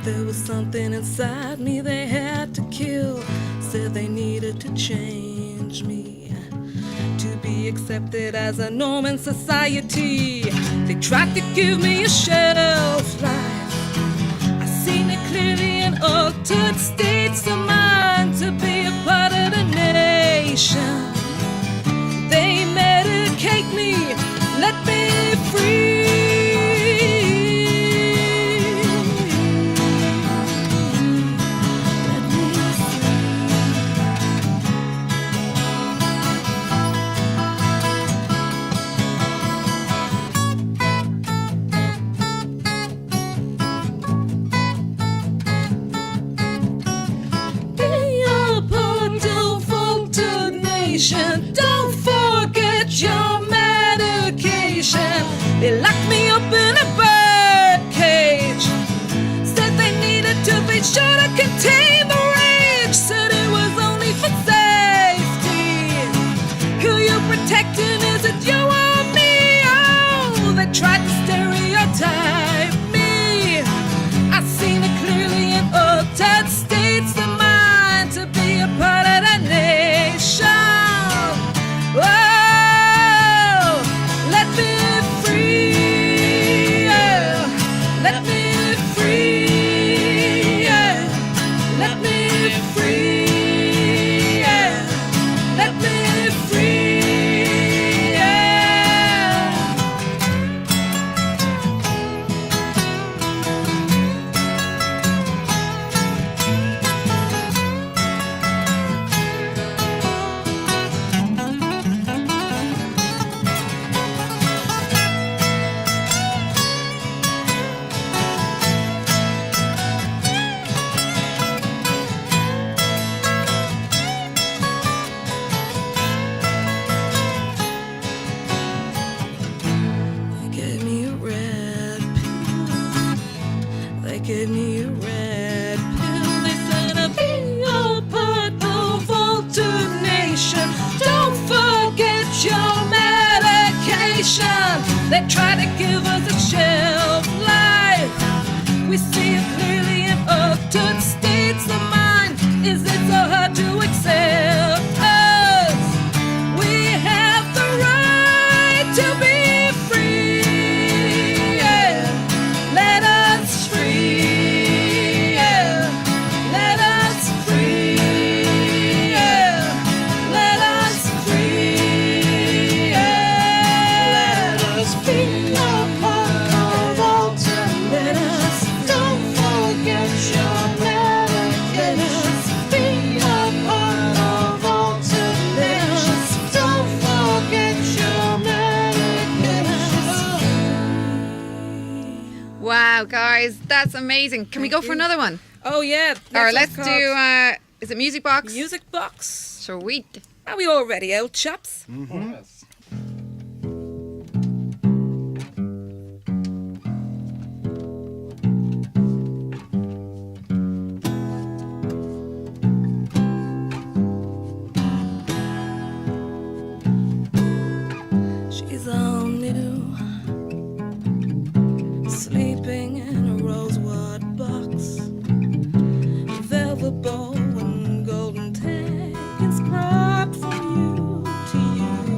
There was something inside me they had to kill. Said they needed to change me to be accepted as a norm in society. They tried to give me a shelf life. I seen it clearly in altered states of mind to be a part of the nation. They medicate me, let me free. Don't forget your medication. They locked me up in a bird cage. Said they needed to be sure to contain the rage. Said it was only for safety. Who you protecting? Is it you or me? Oh, they tried to stereotype me. I seen it clearly in altered states of mind to be a part of that nation. Gave me a red pill. They said I'll be a part of altered nation. Don't forget your medication. They try to give us a shelf life. We see it clearly in altered states of mind. Is it so hard to accept us? We have the right to be free. Yeah. Let us free. Wow, guys, that's amazing. Can we go for another one? Oh, yeah. Or let's do, is it Music Box? Music Box. Sweet. Are we all ready, old chaps? Mm-hmm. Yes. She's all new, sleeping in a rosewood box, velvet bow and golden tag inscribed from you to you,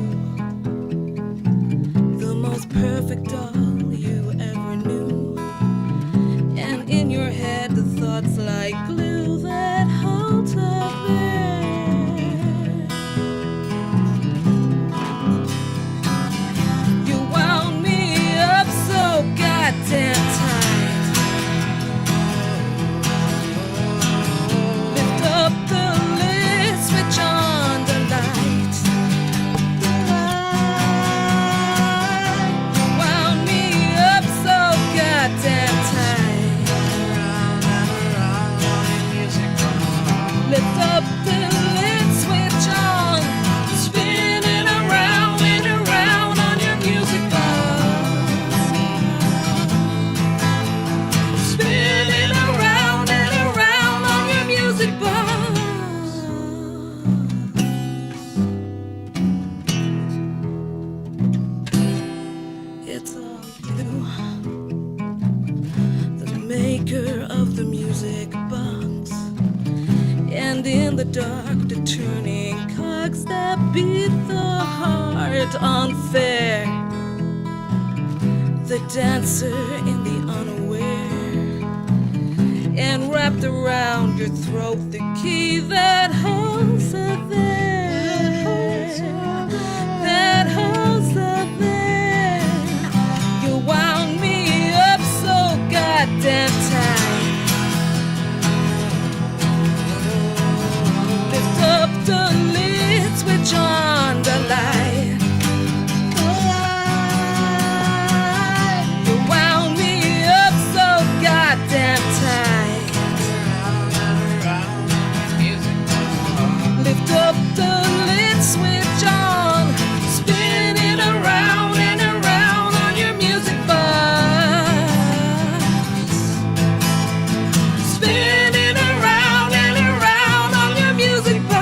the most perfect doll you ever knew, and in your head the thoughts like glue that holds her there. You wound me up so goddamn tight. Lift up the lid, switch on the light. You wound me up so goddamn tight. in the dark, the turning cogs that beat the heart unfair. The dancer in the unaware, and wrapped around your throat the key that holds her there, that holds her there. You wound me up so goddamn tight. Lift up the lid, switch on the light. You wound me up so goddamn tight. Lift up the lid, switch on, spinning around and around on your music box. Spinning around and around on your music box.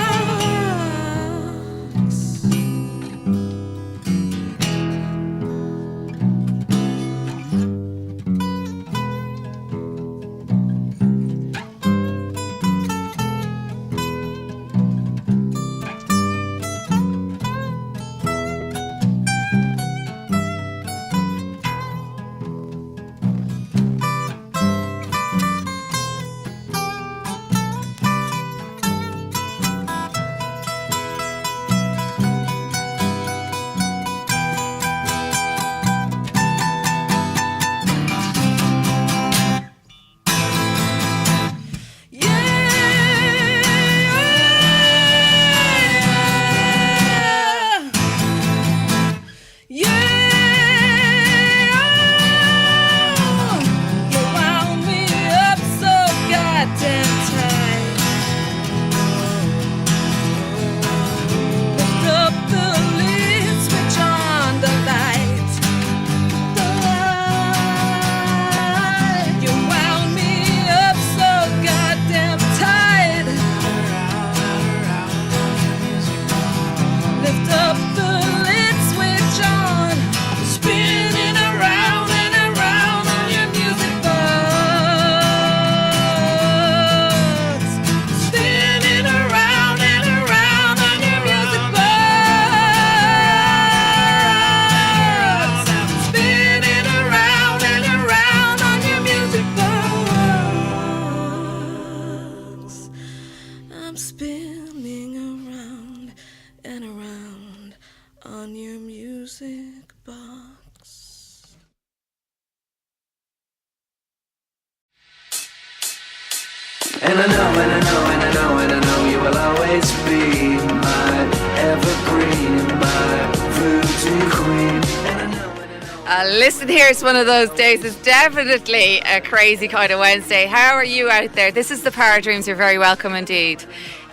And I know, and I know, and I know, and I know you will always be my evergreen, my fruity queen. And I know, and I know. Listen here, it's one of those days. It's definitely a crazy kind of Wednesday. How are you out there? This is the Power Dreams. You're very welcome indeed.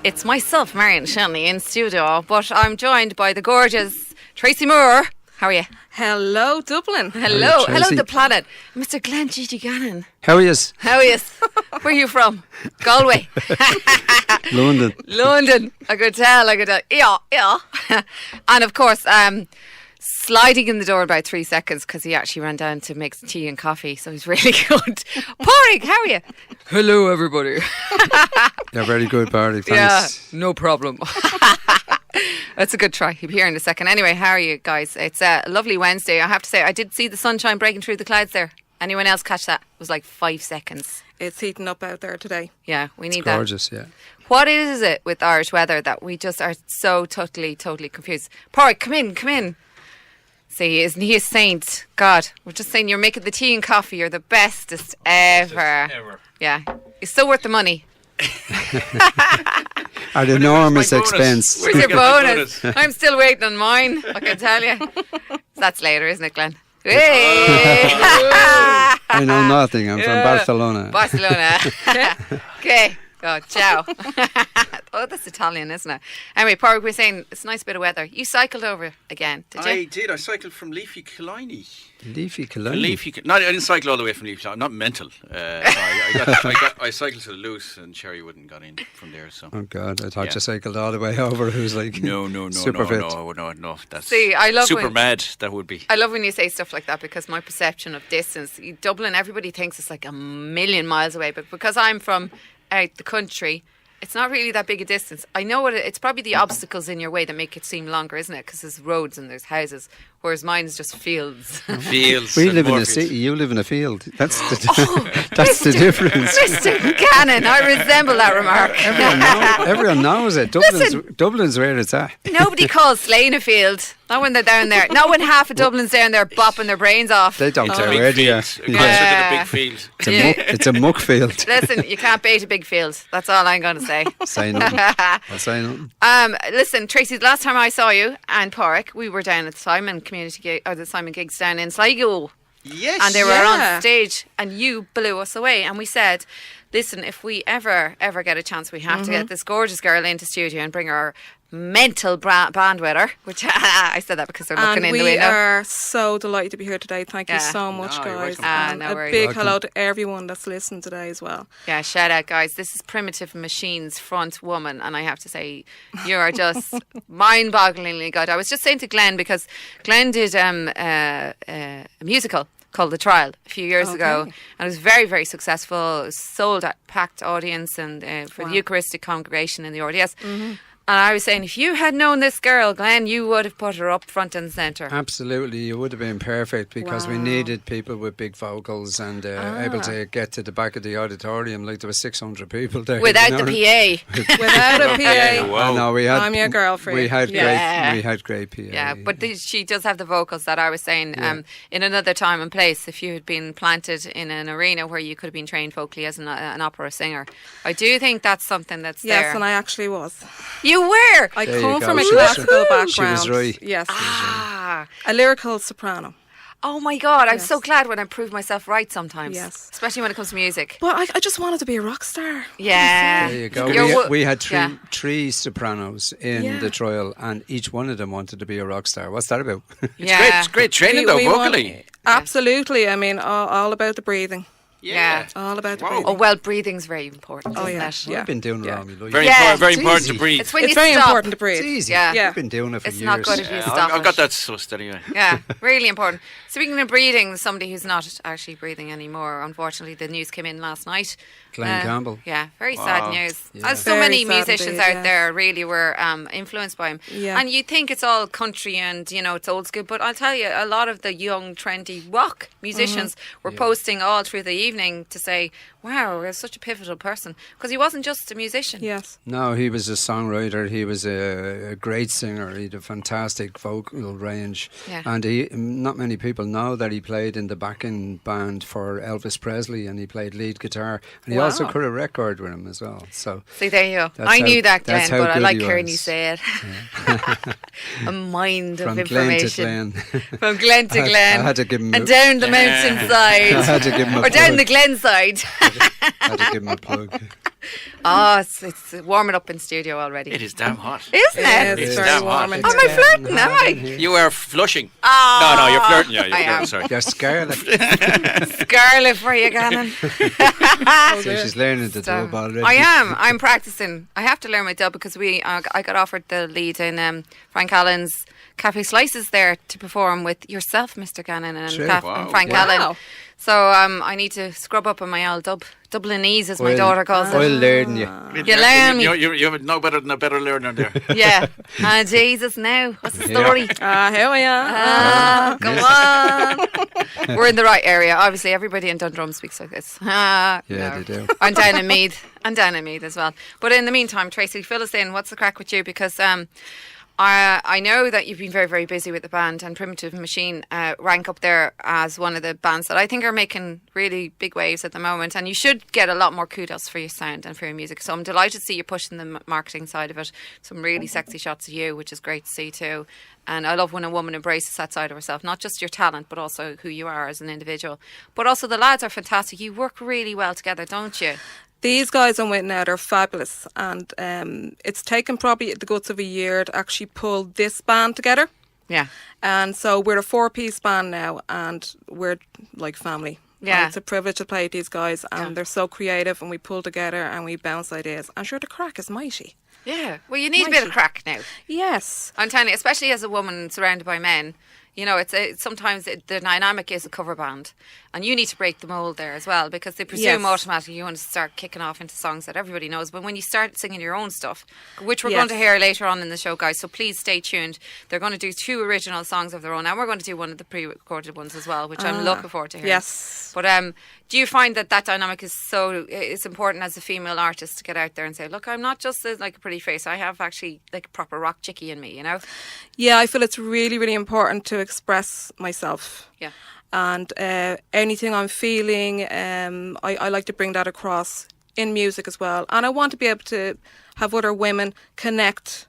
It's myself, Marian Shanley, in studio, but I'm joined by the gorgeous Tracy Moore. How are you? Hello, Dublin. Hello, Tracy. hello, the planet. Mr. Glenn Gigi Gannon. How are you? How are you? Where are you from? Galway. London. London. I could tell. Yeah, yeah. And of course, sliding in the door about 3 seconds because he actually ran down to make some tea and coffee, so he's really good. Padraic, how are you? Hello, everybody. Yeah, very good, Barry. Thanks. Yeah, no problem. That's a good try. He'll be here in a second. Anyway, how are you guys? It's a lovely Wednesday. I have to say, I did see the sunshine breaking through the clouds there. Anyone else catch that? It was like 5 seconds. It's heating up out there today. Yeah, we need It's that. gorgeous, yeah. What is it with Irish weather that we just are so totally confused? Padraic, come in. See, isn't he a saint? God, we're just saying you're making the tea and coffee. You're the bestest ever. Yeah, it's so worth the money. At enormous expense. Where's your bonus? I'm still waiting on mine, I can tell you. That's later, isn't it, Glenn? Hey! I know nothing. I'm from Barcelona. Barcelona. Okay. Oh, ciao. Oh, that's Italian, isn't it? Anyway, Padraic, we're saying it's a nice bit of weather. You cycled over again, did you? I did. I cycled from Leafy Killiney. Leafy Killiney. No, I didn't cycle all the way from Leafy. I'm not mental. I cycled to the Luce, and Sherry wouldn't got in from there. So. Oh God, I thought you cycled all the way over. Who's like No. super fit. No. That's See, I love super when, mad. That would be. I love when you say stuff like that because my perception of distance, Dublin, everybody thinks it's like a million miles away, but because I'm from out the country, It's not really that big a distance. I know it's probably the obstacles in your way that make it seem longer, isn't it? Because there's roads and there's houses, whereas mine is just fields. Fields. We and live in more a fields. city. You live in a field. That's that's the difference. Mr. Cannon, I resemble that remark. Everyone knows it. Dublin's where it's at. Nobody calls Slane a field. Not when they're down there. Not when half of Dublin's down there bopping their brains off. They don't It's care a big where they are. field. Considered a big field. It's a muck field. Listen, you can't bait a big field. That's all I'm going to say. Say nothing. I'll say nothing. Listen, Tracy, the last time I saw you and Padraic, we were down at the Simon community gig, or the Simon gigs down in Sligo. Yes. And they were Yeah. on stage and you blew us away. And we said, listen, if we ever get a chance, we have to get this gorgeous girl into studio and bring her mental band with her, which I said that because they're looking And in the we window. are so delighted to be here today. Thank you Yeah. so much, No, you're guys. welcome. And No a worries. big Welcome. hello to everyone that's listening today as well. Yeah, shout out, guys. This is Primitive Machines front woman, and I have to say, you are just mind-bogglingly good. I was just saying to Glenn, because Glenn did a musical called The Trial a few years ago, Okay. and it was very, very successful. It was sold at packed audience and for the Wow. Eucharistic congregation in the RDS. And I was saying, if you had known this girl, Glenn, you would have put her up front and centre. Absolutely, you would have been perfect because we Wow. needed people with big vocals and able to get to the back of the auditorium. Like there were 600 people there. Without you the know. PA. Without a PA, Yeah, wow. I know we had. I'm your girl for We you. had Yeah. great. We had great PA. Yeah, but she does have the vocals that I was saying. In another time and place, if you had been planted in an arena where you could have been trained vocally as an opera singer, I do think that's something that's yes, there. and I actually was. You were. I There you come go. from a She was- classical background. she was right. Yes, Ah. a lyrical soprano. Oh my God! I'm Yes. so glad when I prove myself right sometimes. Yes. Especially when it comes to music. But I just wanted to be a rock star. Yeah. There you go. You're We had yeah. three sopranos in Yeah. the trial, and each one of them wanted to be a rock star. What's that about? Yeah. It's great training though, We vocally. want- absolutely. I mean, all about the breathing. Yeah. All about the Wow. breathing. Oh well, breathing's very important. Oh, isn't yeah. it? Yeah. I've been doing it Yeah. all my life. Very Yeah, important. Very it's important easy. to breathe. It's when It's you very stop. important to breathe. It's easy. Yeah. Yeah. I've been doing it for It's years. not good if you Yeah, stop. I've got it. that sussed anyway. Yeah, really important. Speaking of breathing, somebody who's not actually breathing anymore, unfortunately, the news came in last night. Glenn Campbell. Yeah, very sad Wow. news. Yeah. As so Very many sad musicians indeed, out yeah. there really were influenced by him. Yeah. And you'd think it's all country and, you know, it's old school, but I'll tell you, a lot of the young, trendy rock musicians were posting all through the evening to say, wow, you're such a pivotal person. Because he wasn't just a musician. Yes. No, he was a songwriter. He was a great singer. He had a fantastic vocal range. Yeah. And not many people know that he played in the backing band for Elvis Presley, and he played lead guitar. And he also Wow. cut a record with him as well. So See, there you go. That's I how- knew that, that's Glenn, how but I good like he hearing was. you say it. A mind from of Glen to information. Glen. From Glen to I Glen. had to give him and a- down the I mountainside. had to give him a or down plug. the Glen side. I had to give him a plug. Oh, it's warming up in studio already. It is damn hot. Isn't it? It's It's very damn warm. hot. in Am here. I flirting? Am I? You are flushing. Oh, No, you're flirting. Yeah, you're I flirting. am. Sorry. You're scarlet. Scarlet for you, Gannon. So she's learning the dub already. I am. I'm practicing. I have to learn my dub because I got offered the lead in Frank Allen's Cafe Slices there to perform with yourself, Mr. Gannon, and, Sure. and Wow. Frank Wow. Allen. So I need to scrub up on my old Dublinese, as my Well, daughter calls I'll it. learn you. You learn me. You're no better learner there. Yeah. Ah, Jesus, now. What's the Yeah. story? Here we are. Ah, come on. We're in the right area. Obviously, everybody in Dundrum speaks like this. Ah, Yeah, no. they do. I'm down in Meath. I'm down in Meath as well. But in the meantime, Tracy, fill us in. What's the crack with you? Because I know that you've been very, very busy with the band, and Primitive Machine rank up there as one of the bands that I think are making really big waves at the moment. And you should get a lot more kudos for your sound and for your music. So I'm delighted to see you pushing the marketing side of it. Some really sexy shots of you, which is great to see too. And I love when a woman embraces that side of herself, not just your talent, but also who you are as an individual. But also the lads are fantastic. You work really well together, don't you? These guys I'm with now, they're fabulous. And it's taken probably the guts of a year to actually pull this band together. Yeah. And so we're a 4-piece band now, and we're like family. Yeah. And it's a privilege to play with these guys, and Yeah. they're so creative, and we pull together and we bounce ideas. I'm sure the crack is mighty. Yeah. Well, you need a bit of crack now. Yes. I'm telling you, especially as a woman surrounded by men, you know, sometimes the dynamic is a cover band, And you need to break the mould there as well, because they presume Yes. automatically you want to start kicking off into songs that everybody knows. But when you start singing your own stuff, which we're Yes. going to hear later on in the show, guys, so please stay tuned. They're going to do 2 original songs of their own, and we're going to do one of the pre-recorded ones as well, which I'm looking forward to hearing. Yes. But do you find that dynamic is it's important as a female artist to get out there and say, look, I'm not just like a pretty face, I have actually like a proper rock chickie in me, you know? Yeah, I feel it's really, really important to express myself. Yeah. And anything I'm feeling, I like to bring that across in music as well. And I want to be able to have other women connect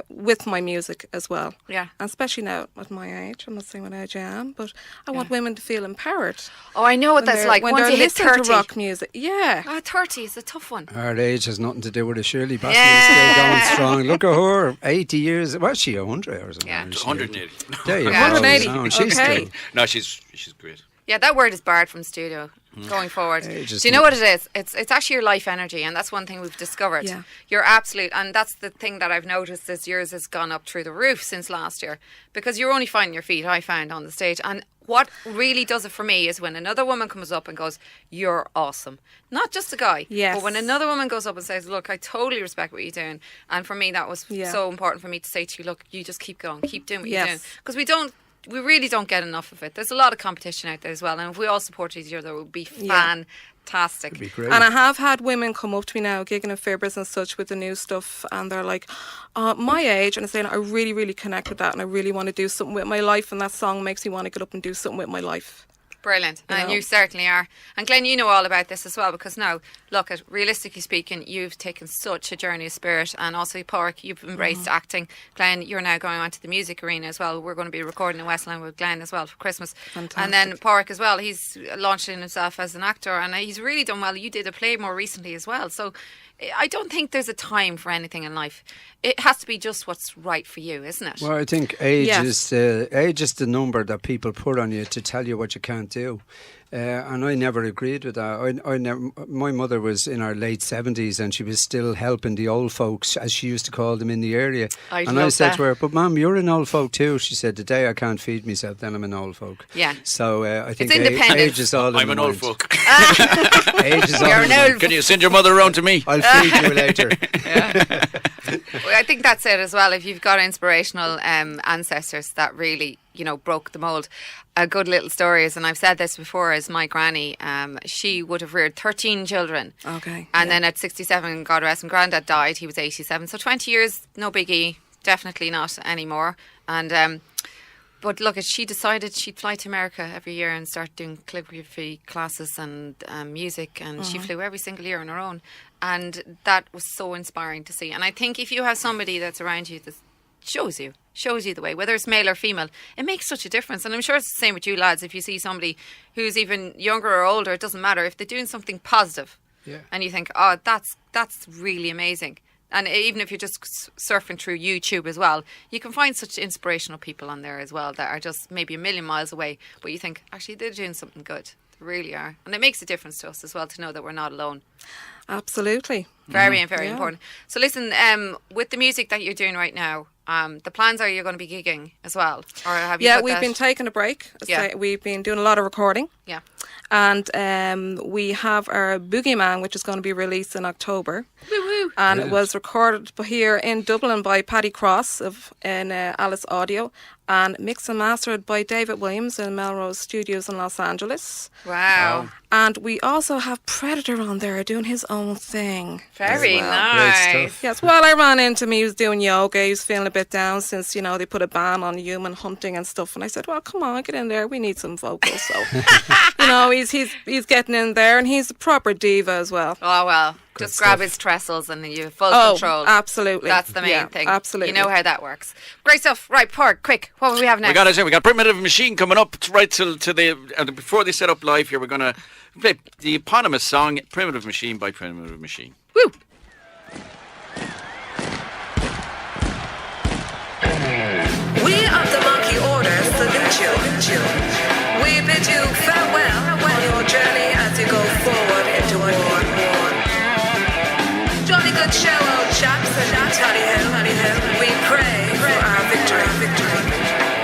with my music as well. Yeah. And especially now at my age. I'm not saying what age I am, but I want women to feel empowered. Oh, I know what when that's they're- like. when Once they're you hit listening 30. to rock music. Yeah. 30 is a tough one. Our age has nothing to do with it. Shirley Bassey Yeah. is still going strong. Look at her, 80 years. Was she 100 or something? Yeah. 180. There you go. 180. No, she's Okay. still. No, she's great. Yeah, that word is barred from studio going forward. Age is Do you know what it is? It's actually your life energy, and that's one thing we've discovered. Yeah. You're absolute, and that's the thing that I've noticed is yours has gone up through the roof since last year, because you're only finding your feet, I found, on the stage. And what really does it for me is when another woman comes up and goes, you're awesome. Not just a guy, Yes. but when another woman goes up and says, look, I totally respect what you're doing. And for me, that was Yeah. so important for me to say to you, look, you just keep going, keep doing what you're Yes. doing. Because we really don't get enough of it. There's a lot of competition out there as well, and if we all support each other, it would be fantastic. It'd be great. And I have had women come up to me now, gigging in Fairbus and such, with the new stuff, and they're like, my age, and I'm saying, I really, really connect with that, and I really want to do something with my life, and that song makes me want to get up and do something with my life. Brilliant. And know. you certainly are. And Glenn, you know all about this as well, because now, look, realistically speaking, you've taken such a journey of spirit, and also Padraic, you've embraced acting. Glenn, you're now going on to the music arena as well. We're going to be recording in Westland with Glenn as well for Christmas. Fantastic. And then Padraic as well, he's launching himself as an actor, and he's really done well. You did a play more recently as well. So I don't think there's a time for anything in life. It has to be just what's right for you, isn't it? Well, I think age Yes. is the number that people put on you to tell you what you can't do. And I never agreed with that. I never. My mother was in her late 70s, and she was still helping the old folks, as she used to call them, in the area. I and I love said that. to her, "But Mum, you're an old folk too." She said, "The day I can't feed myself, then I'm an old folk." Yeah. So I think independence. age is all. I'm in an old mind. folk. Age is all. You're in an mind. old Can you send your mother around to me? I'll feed you later. Well, I think that's it as well. If you've got inspirational ancestors that really, broke the mould. A good little story is, and I've said this before, is my granny. She would have reared 13 children. Okay. And then at 67, God rest him, Grandad died. He was 87. So 20 years, no biggie. Definitely not anymore. And but look, she decided she'd fly to America every year and start doing calligraphy classes and music, and she flew every single year on her own, and that was so inspiring to see. And I think if you have somebody that's around you that shows you the way, whether it's male or female, it makes such a difference. And I'm sure it's the same with you lads. If you see somebody who's even younger or older, it doesn't matter, if they're doing something positive, Yeah. and you think, oh, that's really amazing. And even if you're just surfing through YouTube as well, you can find such inspirational people on there as well that are just maybe a million miles away, but you think, actually, they're doing something good. They really are. And it makes a difference to us as well to know that we're not alone. Absolutely. Very, very Yeah. important. So listen, with the music that you're doing right now, the plans are you're going to be gigging as well? Or have you Yeah, got we've that? been taking a break. Yeah. We've been doing a lot of recording. Yeah. And we have our Boogeyman, which is going to be released in October. Woo-woo. And it was recorded here in Dublin by Paddy Cross in Alice Audio, and mixed and mastered by David Williams in Melrose Studios in Los Angeles. Wow. And we also have Predator on there doing his own thing. Very as well. nice. Great stuff. Yes, well, I ran into him, he was doing yoga, he was feeling a bit down since, they put a ban on human hunting and stuff. And I said, well, come on, get in there, we need some vocals. So, he's getting in there, and he's a proper diva as well. Oh, well, just grab stuff. his trestles and you have full Oh, control. absolutely. That's the main Yeah, thing. absolutely. You know how that works. Great stuff. Right, Park, quick. What will we have next? We got Primitive Machine coming up right till to the before they set up live here. We're gonna play the eponymous song "Primitive Machine" by Primitive Machine. Woo! We of the monkey order salute you. We bid you farewell on your journey as you go forward into war. Jolly good show, old chaps, and tally ho. We pray for our victory.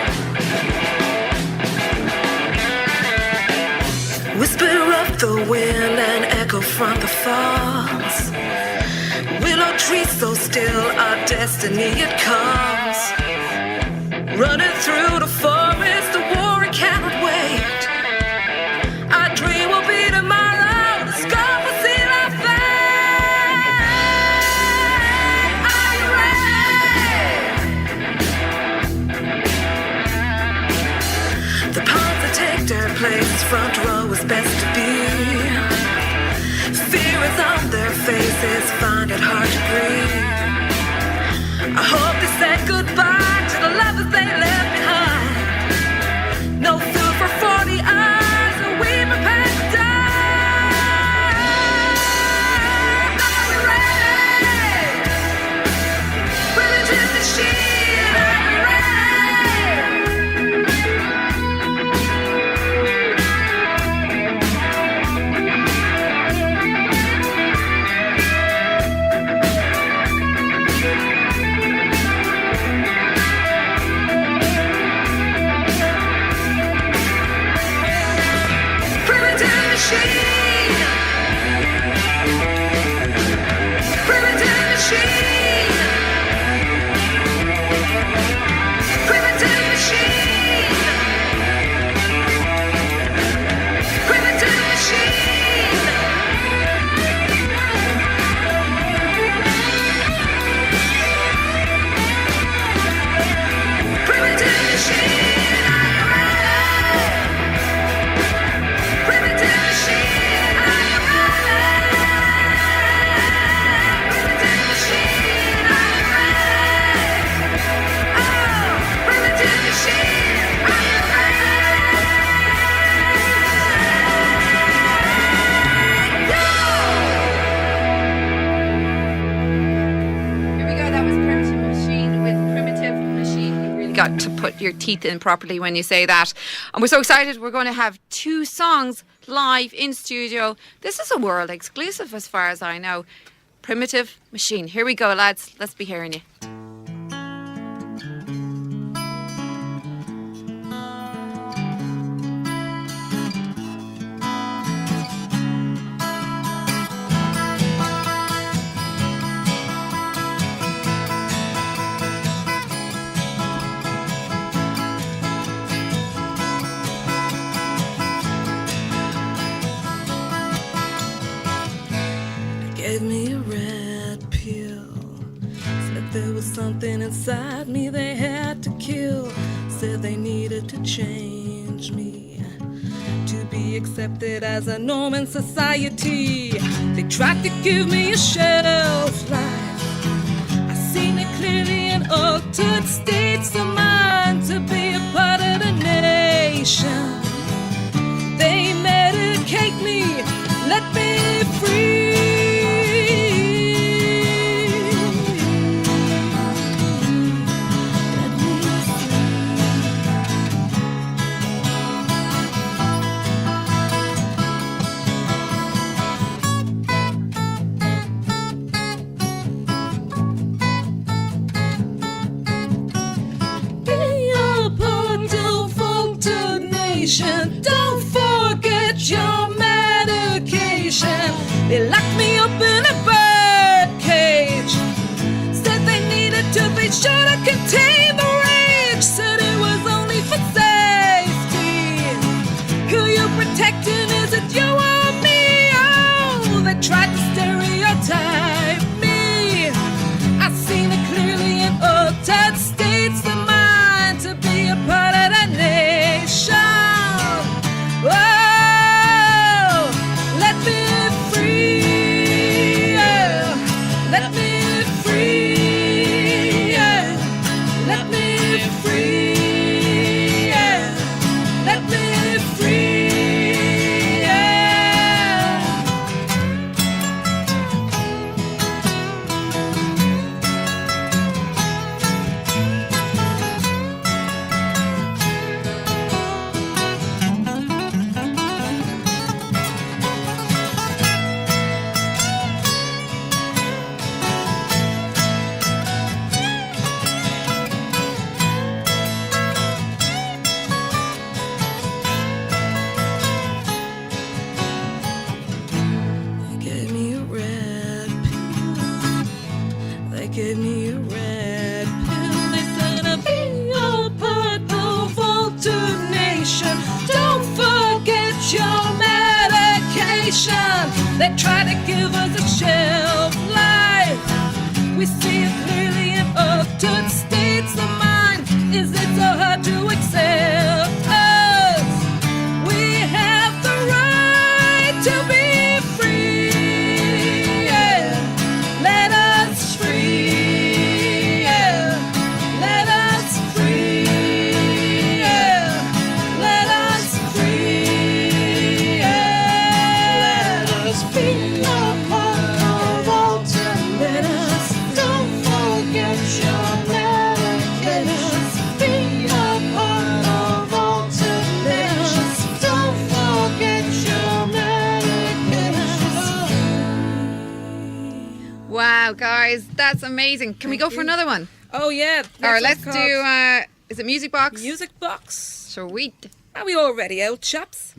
from the falls. Willow trees so still, our destiny it comes. Running through the forest, the war cannot wait. Our dream will be tomorrow, the sky will see our fate. Are you ready? The pawns that take their place, front row is best to be. Fear is on their faces, find it hard to breathe. I hope they said goodbye to the lovers they left behind. No food for 40 hours, and we prepare to die. Are we ready? Primitive machine, are we got to put your teeth in properly when you say that. And we're so excited. We're going to have 2 songs live in studio. This is a world exclusive as far as I know. Primitive Machine. Here we go, lads. Let's be hearing you. Gave me a red pill. Said there was something inside me they had to kill. Said they needed to change me to be accepted as a norm in society. They tried to give me a shelf life. I seen it clearly in altered states of mind to be a part of the nation. They medicate me, let me free. Don't forget your medication. They locked me up in a bird cage. Said they needed to be sure to contain the rage. Said it was only for safety. Who you protecting? Is it you or me? Oh, they tried to stereotype me. I seen it clearly in altered states of mind to be a part of the nation. Whoa, let me free, yeah. Let me free, yeah. Let me free, yeah. Let me free, yeah. gave me a red pill. They said I'd be a part of alternation. Don't forget your medication. They try to give us a shelf life. We see it clearly in altered states of mind. Is it so hard to accept us? We have the right to be free. Yeah. Let us free. Yeah. Let us free. Yeah. Let us free. Yeah. Let us be a part of alternation. Let us don't forget your medication. Be a part of alternation. Don't forget your medication. Wow, guys, that's amazing. Can we go for another one? Oh yeah. Or Next let's one's do, called is it Music Box? Music Box. Sweet. Are we all ready out, chaps?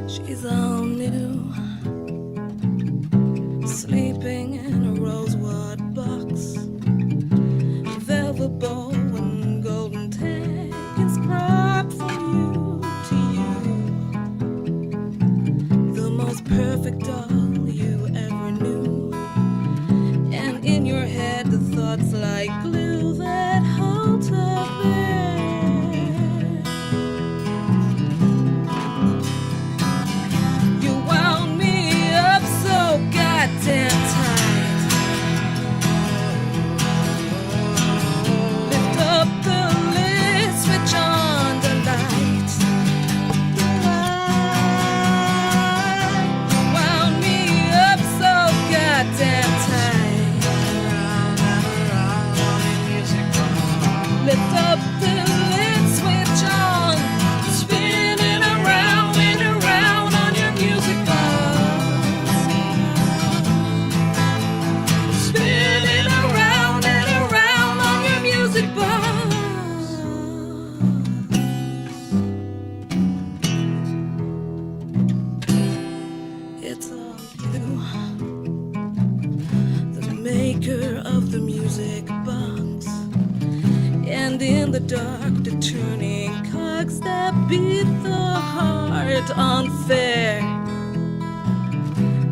She's all new, sleeping in a rosewood box, velvet bow and golden tag is brought from you to you, the most perfect doll you ever knew, and in your head the thoughts like glue that hold her there. You wound me up so goddamn tight. Lift up the lid, switch on the light. You wound me up so goddamn tight. Lift up the lid, switch on. Spinning around and around on your music box. Spinning around and around on your music box. It's all you, the maker of the music box. And in the dark, the turning cogs that beat the heart unfair.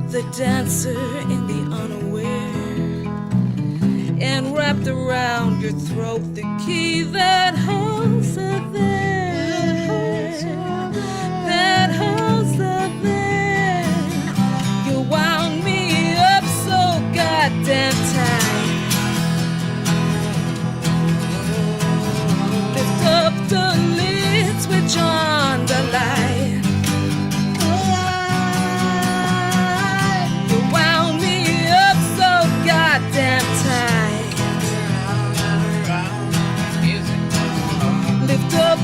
The dancer in the unaware. And wrapped around your throat, the key that holds her there. That holds her there. You wound me up so goddamn tight. Lift up the lid, switch on the light. You wound me up so goddamn tight. Lift up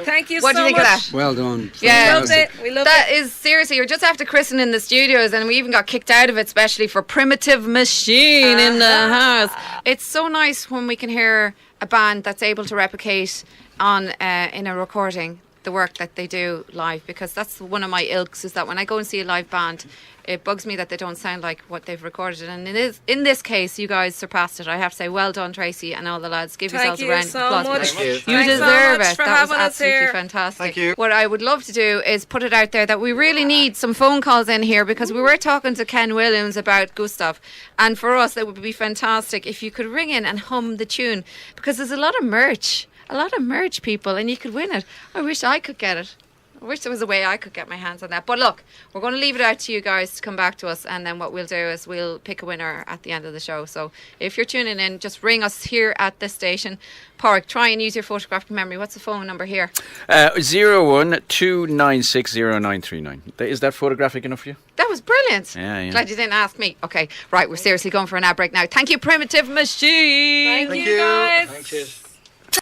Thank you What do so you think much. of that? Well done. Yeah. Loved it. We loved That it. is seriously, you're just after christening in the studios, and we even got kicked out of it, especially for Primitive Machine in the house. It's so nice when we can hear a band that's able to replicate on in a recording the work that they do live, because that's one of my ilks, is that when I go and see a live band, it bugs me that they don't sound like what they've recorded, and it is, in this case, you guys surpassed it. I have to say, well done, Tracy and all the lads. Give Thank yourselves a you round of so applause. much. for Thank you. that. Thanks so deserve much it. for That was having us absolutely here. fantastic. Thank you. What I would love to do is put it out there that we really need some phone calls in here, because we were talking to Ken Williams about Gustav, and for us it would be fantastic if you could ring in and hum the tune, because there's a lot of merch, people, and you could win it. I wish I could get it. I wish there was a way I could get my hands on that. But look, we're going to leave it out to you guys to come back to us, and then what we'll do is we'll pick a winner at the end of the show. So if you're tuning in, just ring us here at this station. Padraic, try and use your photographic memory. What's the phone number here? 012960939. Is that photographic enough for you? That was brilliant. Yeah. Glad you didn't ask me. Okay, right, we're seriously going for an ad break now. Thank you, Primitive Machine. Thank you, guys. Thank you.